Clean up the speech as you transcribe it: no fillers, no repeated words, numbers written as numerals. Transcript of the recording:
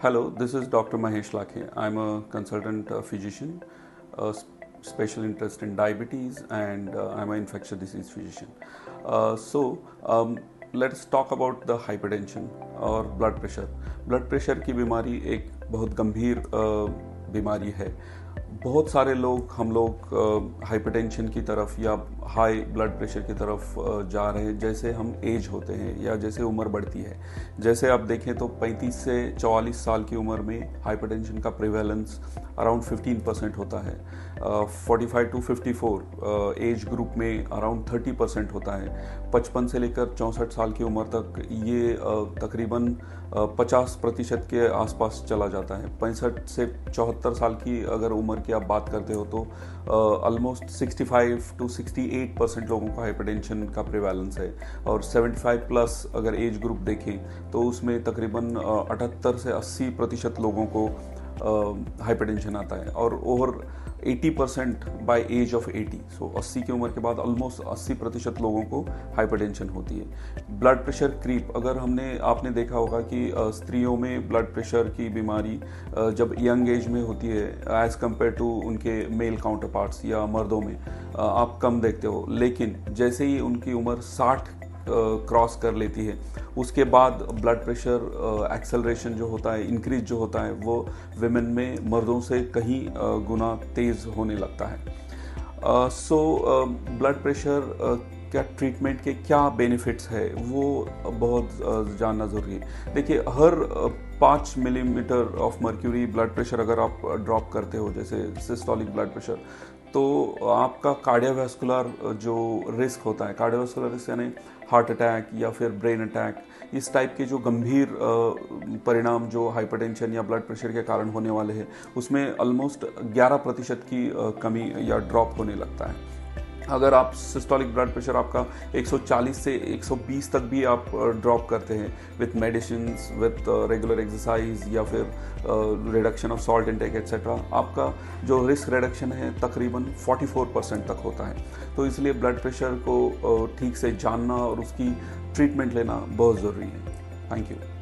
Hello, this is Dr. Mahesh Lakhe. I'm a consultant physician, special interest in diabetes, and I'm an infectious disease physician. Let's talk about the hypertension और blood pressure. Blood pressure की बीमारी एक बहुत गंभीर बीमारी है। बहुत सारे लोग हम लोग हाइपरटेंशन की तरफ या हाई ब्लड प्रेशर की तरफ जा रहे हैं जैसे हम एज होते हैं या जैसे उम्र बढ़ती है। जैसे आप देखें तो 35 से 44 साल की उम्र में हाइपरटेंशन का प्रिवेलेंस अराउंड 15% होता है। 45 टू 54 एज ग्रुप में अराउंड 30% होता है। 55 से लेकर 64 साल की उम्र तक ये तकरीबन 50% के आसपास चला जाता है। 65 से 74 साल की अगर उम्र की आप बात करते हो तो ऑलमोस्ट 65 टू 68% लोगों को हाइपरटेंशन का प्रिवेलेंस है। और 75 प्लस अगर एज ग्रुप देखें तो उसमें तकरीबन 78 से 80% लोगों को हाइपरटेंशन आता है और ओवर 80% बाय एज ऑफ 80। सो 80 की उम्र के बाद ऑलमोस्ट 80% लोगों को हाइपरटेंशन होती है। ब्लड प्रेशर क्रीप, अगर आपने देखा होगा कि स्त्रियों में ब्लड प्रेशर की बीमारी जब यंग एज में होती है एज़ कम्पेयर टू उनके मेल काउंटर पार्ट्स या मर्दों में आप कम देखते हो, लेकिन जैसे ही उनकी उम्र 60 क्रॉस कर लेती है उसके बाद ब्लड प्रेशर एक्सेलरेशन जो होता है, इंक्रीज जो होता है, वो विमेन में मर्दों से कहीं गुना तेज़ होने लगता है। ब्लड प्रेशर क्या ट्रीटमेंट के क्या बेनिफिट्स है वो बहुत जानना ज़रूरी है। देखिए, हर 5 millimetre of mercury blood pressure अगर आप ड्रॉप करते हो, जैसे सिस्टोलिक ब्लड प्रेशर, तो आपका कार्डियोवैस्कुलर जो रिस्क होता है, कार्डियोवैस्कुलर रिस्क यानी हार्ट अटैक या फिर ब्रेन अटैक, इस टाइप के जो गंभीर परिणाम जो हाइपरटेंशन या ब्लड प्रेशर के कारण होने वाले हैं उसमें ऑलमोस्ट 11% की कमी या ड्रॉप होने लगता है। अगर आप सिस्टोलिक ब्लड प्रेशर आपका 140 से 120 तक भी आप ड्रॉप करते हैं with medicines, with regular exercise या फिर reduction of salt intake etcetera, आपका जो रिस्क रिडक्शन है तकरीबन 44% तक होता है। तो इसलिए ब्लड प्रेशर को ठीक से जानना और उसकी ट्रीटमेंट लेना बहुत ज़रूरी है। Thank you.